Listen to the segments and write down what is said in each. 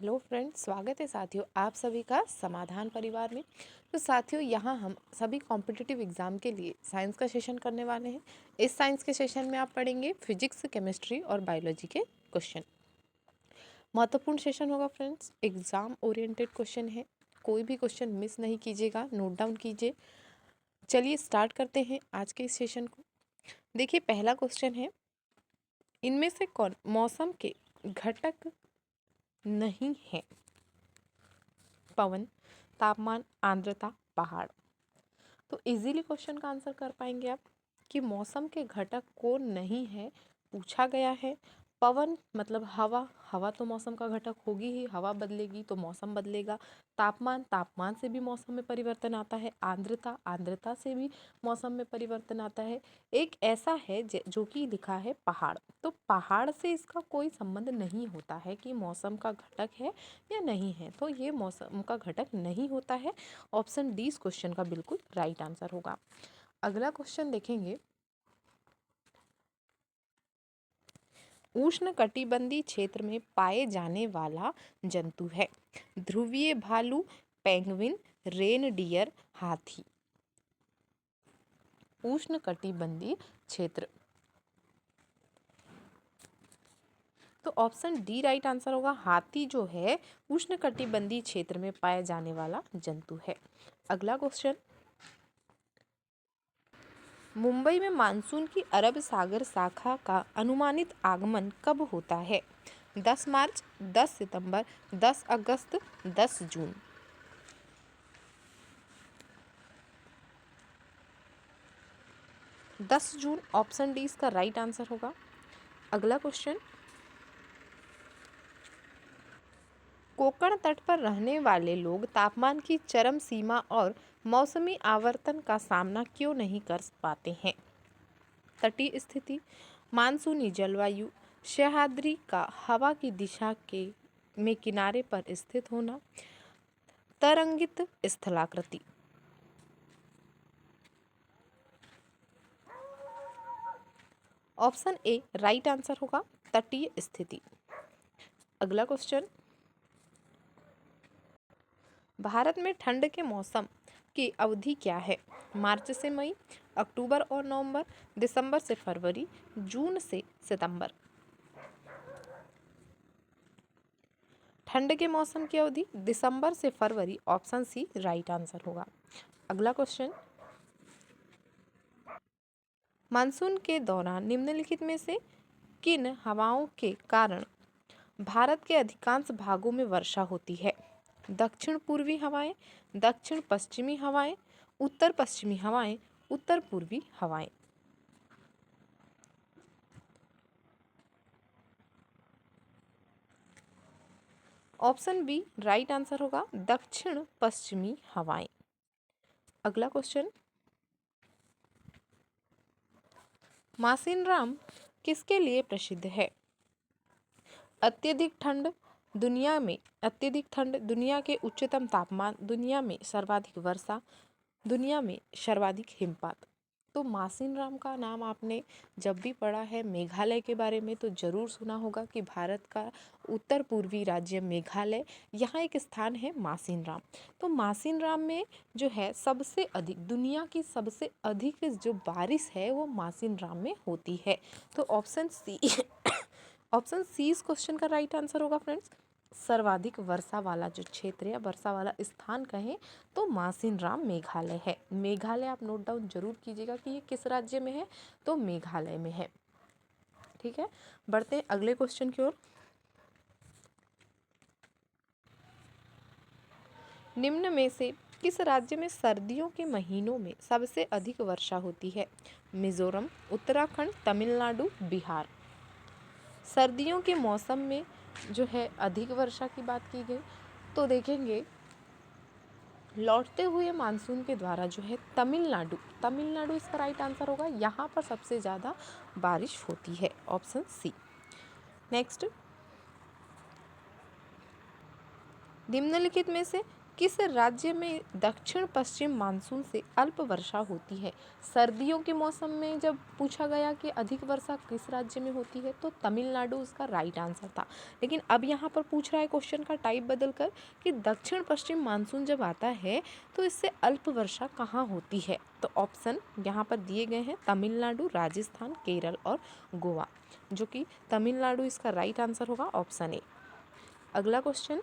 Hello friends, स्वागत है साथियों आप सभी का समाधान परिवार में। तो साथियों, यहाँ हम सभी कॉम्पिटिटिव एग्जाम के लिए साइंस का सेशन करने वाले हैं। इस साइंस के सेशन में आप पढ़ेंगे फिजिक्स, केमिस्ट्री और बायोलॉजी के क्वेश्चन। महत्वपूर्ण सेशन होगा फ्रेंड्स, एग्जाम ओरिएंटेड क्वेश्चन है। कोई भी क्वेश्चन मिस नहीं कीजिएगा, नोट डाउन कीजिए। चलिए स्टार्ट करते हैं आज के इस सेशन को। देखिए, पहला क्वेश्चन है, इनमें से कौन मौसम के घटक नहीं है? पवन, तापमान, आर्द्रता, पहाड़। तो इजीली क्वेश्चन का आंसर कर पाएंगे आप कि मौसम के घटक कौन नहीं है, पूछा गया है। पवन मतलब हवा, हवा तो मौसम का घटक होगी ही, हवा बदलेगी तो मौसम बदलेगा। तापमान, तापमान से भी मौसम में परिवर्तन आता है। आर्द्रता, आर्द्रता से भी मौसम में परिवर्तन आता है। एक ऐसा है जो कि लिखा है पहाड़। तो पहाड़ से इसका कोई संबंध नहीं होता है कि मौसम का घटक है या नहीं है, तो ये मौसम का घटक नहीं होता है। ऑप्शन डी इस क्वेश्चन का बिल्कुल राइट आंसर होगा। अगला क्वेश्चन देखेंगे, उष्ण कटिबंधीय क्षेत्र में पाए जाने वाला जंतु है? ध्रुवीय भालू, पेंगुइन, रेनडियर, हाथी। उष्ण कटिबंधीय क्षेत्र, तो ऑप्शन डी राइट आंसर होगा। हाथी जो है उष्ण कटिबंधीय क्षेत्र में पाए जाने वाला जंतु है। अगला क्वेश्चन, मुंबई में मानसून की अरब सागर शाखा का अनुमानित आगमन कब होता है? 10 मार्च, 10 सितंबर, 10 अगस्त, 10 जून। 10 जून ऑप्शन डी इसका राइट आंसर होगा। अगला क्वेश्चन, कोंकण तट पर रहने वाले लोग तापमान की चरम सीमा और मौसमी आवर्तन का सामना क्यों नहीं कर पाते हैं? तटीय स्थिति, मानसूनी जलवायु, सह्याद्री का हवा की दिशा के में किनारे पर स्थित होना, तरंगित स्थलाकृति। ऑप्शन ए राइट आंसर होगा, तटीय स्थिति। अगला क्वेश्चन, भारत में ठंड के मौसम की अवधि क्या है? मार्च से मई, अक्टूबर और नवंबर, दिसंबर से फरवरी, जून से सितंबर। ठंड के मौसम की अवधि दिसंबर से फरवरी, ऑप्शन सी राइट आंसर होगा। अगला क्वेश्चन, मानसून के दौरान निम्नलिखित में से किन हवाओं के कारण भारत के अधिकांश भागों में वर्षा होती है? दक्षिण पूर्वी हवाएं, दक्षिण पश्चिमी हवाएं, उत्तर पश्चिमी हवाएं, उत्तर पूर्वी हवाएं। ऑप्शन बी राइट आंसर होगा, दक्षिण पश्चिमी हवाएं। अगला क्वेश्चन, मासिनराम किसके लिए प्रसिद्ध है? अत्यधिक ठंड, दुनिया में अत्यधिक ठंड, दुनिया के उच्चतम तापमान, दुनिया में सर्वाधिक वर्षा, दुनिया में सर्वाधिक हिमपात। तो मासिनराम का नाम आपने जब भी पढ़ा है मेघालय के बारे में तो जरूर सुना होगा कि भारत का उत्तर पूर्वी राज्य मेघालय, यहाँ एक स्थान है मासिनराम। तो मासिनराम में जो है सबसे अधिक, दुनिया की सबसे अधिक जो बारिश है वो मासिनराम में होती है। तो ऑप्शन सी ऑप्शन सी इस क्वेश्चन का राइट आंसर होगा फ्रेंड्स। सर्वाधिक वर्षा वाला जो क्षेत्र है, वर्षा वाला स्थान कहें तो मासिनराम मेघालय है। मेघालय आप नोट डाउन जरूर कीजिएगा कि ये किस राज्य में है, तो मेघालय में है। ठीक है, बढ़ते हैं अगले क्वेश्चन की ओर। निम्न में से किस राज्य में सर्दियों के महीनों में सबसे अधिक वर्षा होती है? मिजोरम, उत्तराखंड, तमिलनाडु, बिहार। सर्दियों के मौसम में जो है अधिक वर्षा की बात की गई तो देखेंगे लौटते हुए मानसून के द्वारा जो है तमिलनाडु, तमिलनाडु इसका राइट आंसर होगा। यहाँ पर सबसे ज़्यादा बारिश होती है, ऑप्शन सी। नेक्स्ट, निम्नलिखित में से किस राज्य में दक्षिण पश्चिम मानसून से अल्प वर्षा होती है? सर्दियों के मौसम में जब पूछा गया कि अधिक वर्षा किस राज्य में होती है, तो तमिलनाडु उसका राइट आंसर था। लेकिन अब यहाँ पर पूछ रहा है क्वेश्चन का टाइप बदलकर कि दक्षिण पश्चिम मानसून जब आता है तो इससे अल्प वर्षा कहाँ होती है? तो ऑप्शन यहाँ पर दिए गए हैं तमिलनाडु, राजस्थान, केरल और गोवा, जो कि तमिलनाडु इसका राइट आंसर होगा, ऑप्शन ए। अगला क्वेश्चन,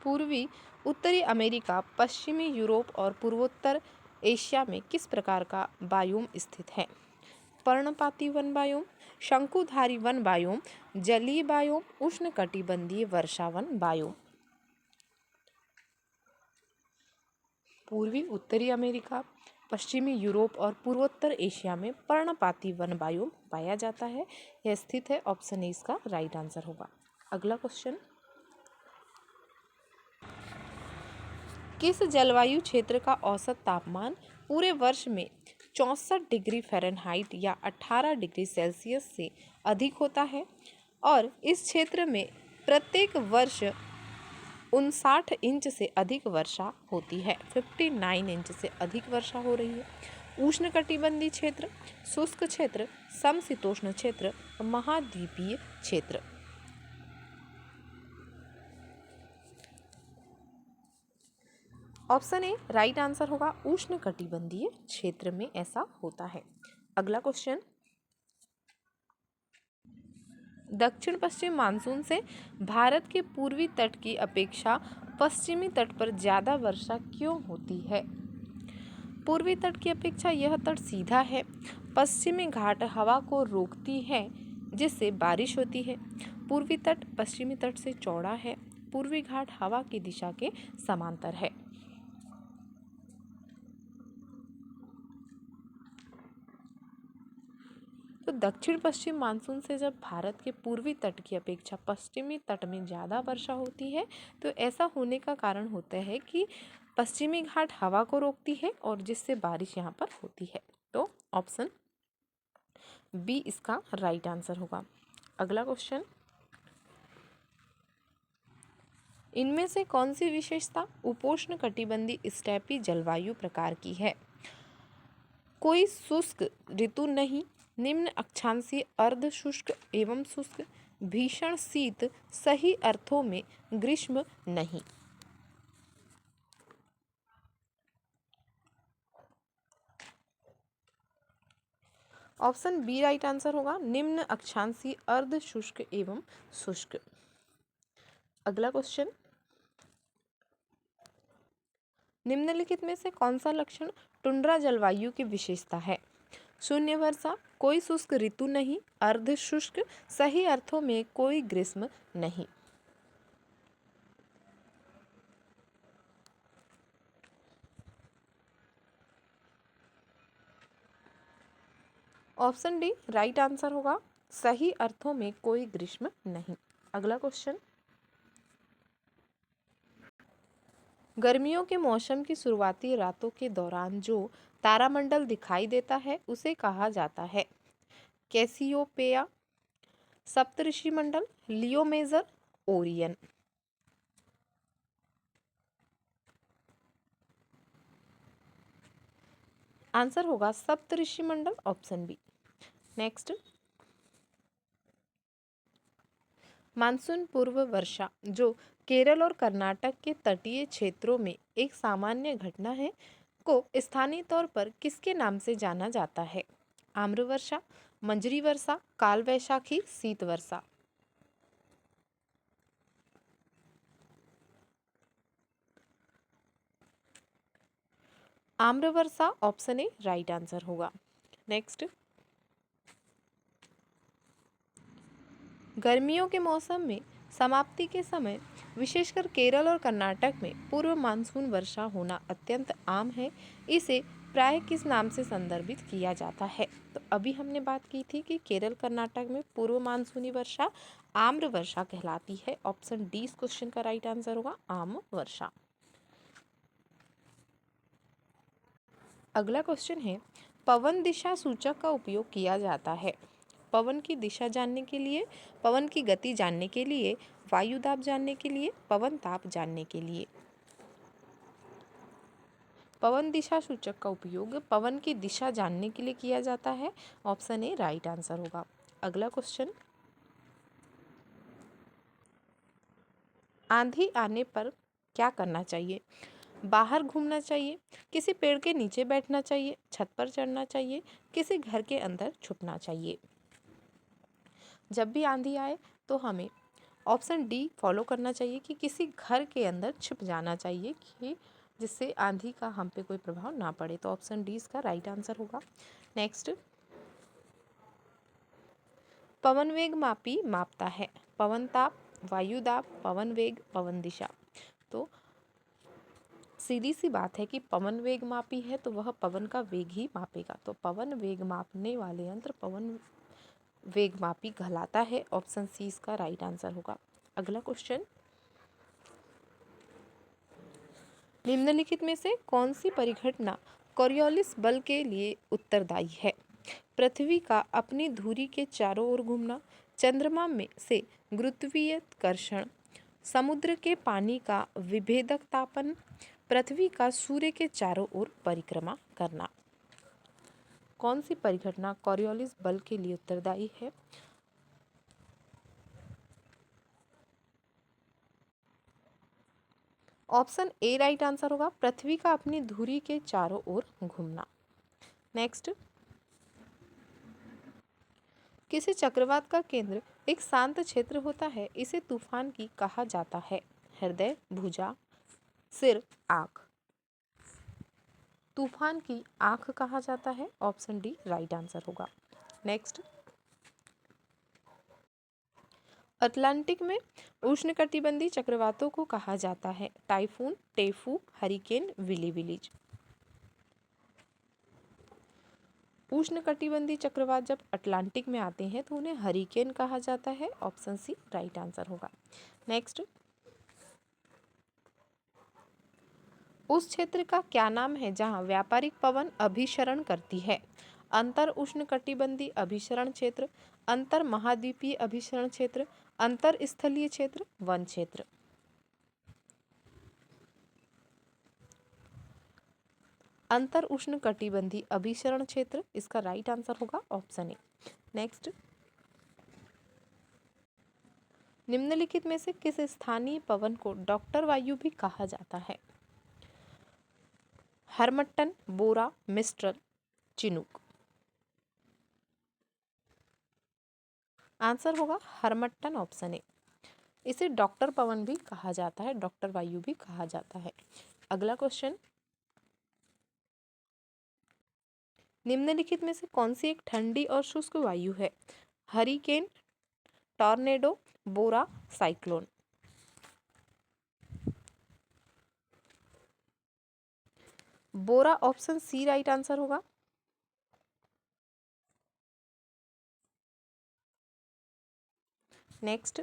पूर्वी उत्तरी अमेरिका, पश्चिमी यूरोप और पूर्वोत्तर एशिया में किस प्रकार का बायोम स्थित है? पर्णपाती वन बायोम, शंकुधारी वन बायोम, जलीय बायोम, उष्णकटिबंधीय वर्षावन बायोम। पूर्वी उत्तरी अमेरिका, पश्चिमी यूरोप और पूर्वोत्तर एशिया में पर्णपाती वन बायोम पाया जाता है। यह स्थित है, ऑप्शन ए इसका राइट आंसर होगा। अगला क्वेश्चन, किस जलवायु क्षेत्र का औसत तापमान पूरे वर्ष में 64 डिग्री फ़ारेनहाइट या 18 डिग्री सेल्सियस से अधिक होता है और इस क्षेत्र में प्रत्येक वर्ष 59 इंच से अधिक वर्षा होती है, 59 इंच से अधिक वर्षा हो रही है? उष्णकटिबंधीय क्षेत्र, शुष्क क्षेत्र, समशीतोष्ण क्षेत्र, महाद्वीपीय क्षेत्र। ऑप्शन ए राइट आंसर होगा, उष्णकटिबंधीय क्षेत्र में ऐसा होता है। अगला क्वेश्चन, दक्षिण पश्चिम मानसून से भारत के पूर्वी तट की अपेक्षा पश्चिमी तट पर ज़्यादा वर्षा क्यों होती है? पूर्वी तट की अपेक्षा यह तट सीधा है, पश्चिमी घाट हवा को रोकती है जिससे बारिश होती है। पूर्वी तट पश्चिमी तट से चौड़ा है, पूर्वी घाट हवा की दिशा के समांतर है। तो दक्षिण पश्चिम मानसून से जब भारत के पूर्वी तट की अपेक्षा पश्चिमी तट में ज़्यादा वर्षा होती है तो ऐसा होने का कारण होता है कि पश्चिमी घाट हवा को रोकती है और जिससे बारिश यहाँ पर होती है। तो ऑप्शन बी इसका राइट आंसर होगा। अगला क्वेश्चन, इनमें से कौन सी विशेषता उपोष्ण कटिबंधीय स्टेपी जलवायु प्रकार की है? कोई शुष्क ऋतु नहीं, निम्न अक्षांशीय, अर्ध शुष्क एवं शुष्क, भीषण शीत, सही अर्थों में ग्रीष्म नहीं। ऑप्शन बी राइट आंसर होगा, निम्न अक्षांशीय, अर्ध शुष्क एवं शुष्क। अगला क्वेश्चन, निम्नलिखित में से कौन सा लक्षण टुंड्रा जलवायु की विशेषता है? शून्य वर्षा, कोई शुष्क ऋतु नहीं, अर्ध शुष्क, सही अर्थों में कोई ग्रीष्म नहीं। ऑप्शन डी राइट आंसर होगा, सही अर्थों में कोई ग्रीष्म नहीं। अगला क्वेश्चन, गर्मियों के मौसम की शुरुआती रातों के दौरान जो तारामंडल दिखाई देता है उसे कहा जाता है? कैसियोपेया, सप्तऋषि मंडल, लियो मेजर, ओरियन। आंसर होगा सप्तऋषि मंडल, ऑप्शन बी। नेक्स्ट, मानसून पूर्व वर्षा जो केरल और कर्नाटक के तटीय क्षेत्रों में एक सामान्य घटना है को स्थानीय तौर पर किसके नाम से जाना जाता है? आम्र वर्षा, मंजरी वर्षा, काल वैशाखी, शीत वर्षा। आम्र वर्षा, ऑप्शन ए राइट आंसर होगा। नेक्स्ट, गर्मियों के मौसम में समाप्ति के समय विशेषकर केरल और कर्नाटक में पूर्व मानसून वर्षा होना अत्यंत आम है। इसे प्राय किस नाम से संदर्भित किया जाता है? तो अभी हमने बात की थी कि केरल कर्नाटक में पूर्व मानसूनी वर्षा आम्र वर्षा कहलाती है। ऑप्शन डी इस क्वेश्चन का राइट आंसर होगा, आम वर्षा। अगला क्वेश्चन है, पवन दिशा सूचक का उपयोग किया जाता है? पवन की दिशा जानने के लिए, पवन की गति जानने के लिए, वायु दाब जानने के लिए, पवन ताप जानने के लिए। पवन दिशा सूचक का उपयोग पवन की दिशा जानने के लिए किया जाता है। ऑप्शन ए राइट आंसर होगा। अगला क्वेश्चन, आंधी आने पर क्या करना चाहिए? बाहर घूमना चाहिए, किसी पेड़ के नीचे बैठना चाहिए, छत पर चढ़ना चाहिए, किसी घर के अंदर छुपना चाहिए। जब भी आंधी आए तो हमें ऑप्शन डी फॉलो करना चाहिए कि किसी घर के अंदर छुप जाना चाहिए, कि जिससे आंधी का हम पे कोई प्रभाव ना पड़े। तो ऑप्शन डी इसका राइट आंसर होगा। नेक्स्ट, पवन वेग मापी मापता है, पवन ताप, वायु दाब, पवन वेग, पवन दिशा। तो सीधी सी बात है कि पवन वेग मापी है तो वह पवन का वेग ही मापेगा। तो पवन वेग मापने वाले यंत्र पवन वेग मापी कहलाता है। ऑप्शन सी इसका राइट आंसर होगा। अगला क्वेश्चन, निम्नलिखित में से कौन सी परिघटना कोरियोलिस बल के लिए उत्तरदायी है? पृथ्वी का अपनी धुरी के चारों ओर घूमना, चंद्रमा में से गुरुत्वाकर्षण, समुद्र के पानी का विभेदक तापन, पृथ्वी का सूर्य के चारों ओर परिक्रमा करना। कौन सी परिघटना कोरियोलिस बल के लिए उत्तरदायी है? ऑप्शन ए राइट आंसर होगा, पृथ्वी का अपनी धुरी के चारों ओर घूमना। नेक्स्ट, किसी चक्रवात का केंद्र एक शांत क्षेत्र होता है, इसे तूफान की कहा जाता है। हृदय, भुजा, सिर, आँख। तूफान की आँख कहा जाता है। ऑप्शन डी राइट आंसर होगा। नेक्स्ट, अटलांटिक में उष्णकटिबंधीय चक्रवातों को कहा जाता है। टाइफून, टेफू, हरिकेन, विली विलीज। उष्णकटिबंधीय चक्रवात जब अटलांटिक में आते हैं तो उन्हें हरिकेन कहा जाता है। ऑप्शन सी राइट आंसर होगा। नेक्स्ट, उस क्षेत्र का क्या नाम है जहां व्यापारिक पवन अभिसरण करती है? अंतर उष्णकटिबंधीय अभिसरण क्षेत्र, अंतर महाद्वीपीय अभिसरण क्षेत्र, अंतर स्थलीय क्षेत्र, वन क्षेत्र। अंतर उष्णकटिबंधीय अभिसरण क्षेत्र इसका राइट आंसर होगा। Option A. नेक्स्ट, निम्नलिखित में से किस स्थानीय पवन को डॉक्टर वायु भी कहा जाता है? हरमट्टन, बोरा, मिस्ट्रल, चिनूक। आंसर होगा हरमट्टन, ऑप्शन ए। इसे डॉक्टर पवन भी कहा जाता है, डॉक्टर वायु भी कहा जाता है। अगला क्वेश्चन, निम्नलिखित में से कौन सी एक ठंडी और शुष्क वायु है? हरिकेन, टॉर्नेडो, बोरा, साइक्लोन। बोरा ऑप्शन सी राइट आंसर होगा। नेक्स्ट,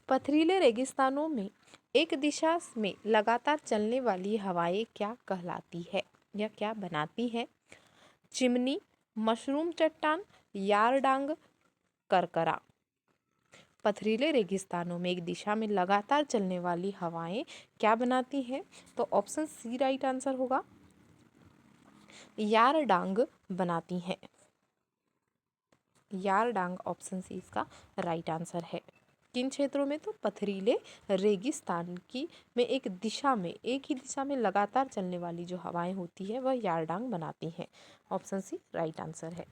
पथरीले रेगिस्तानों में एक दिशा में लगातार चलने वाली हवाएं क्या कहलाती है या क्या बनाती है? चिमनी, मशरूम चट्टान, यारडांग, करकरा। पथरीले रेगिस्तानों में एक दिशा में लगातार चलने वाली हवाएं क्या बनाती हैं? तो ऑप्शन सी राइट आंसर होगा, यारडांग बनाती हैं। यारडांग ऑप्शन सी इसका राइट आंसर है। किन क्षेत्रों में? तो पथरीले रेगिस्तान की में एक ही दिशा में लगातार चलने वाली जो हवाएं होती है वह यारडांग बनाती हैं। ऑप्शन सी राइट आंसर है।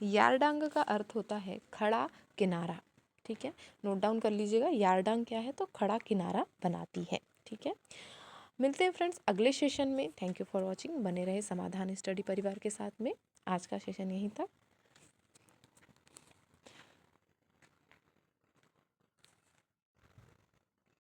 यारडांग का अर्थ होता है खड़ा किनारा। ठीक है, नोट डाउन कर लीजिएगा, यारडांग क्या है? तो खड़ा किनारा बनाती है। ठीक है, मिलते हैं फ्रेंड्स अगले सेशन में। Thank you for watching. बने रहे समाधान स्टडी परिवार के साथ में। आज का सेशन यहीं तक।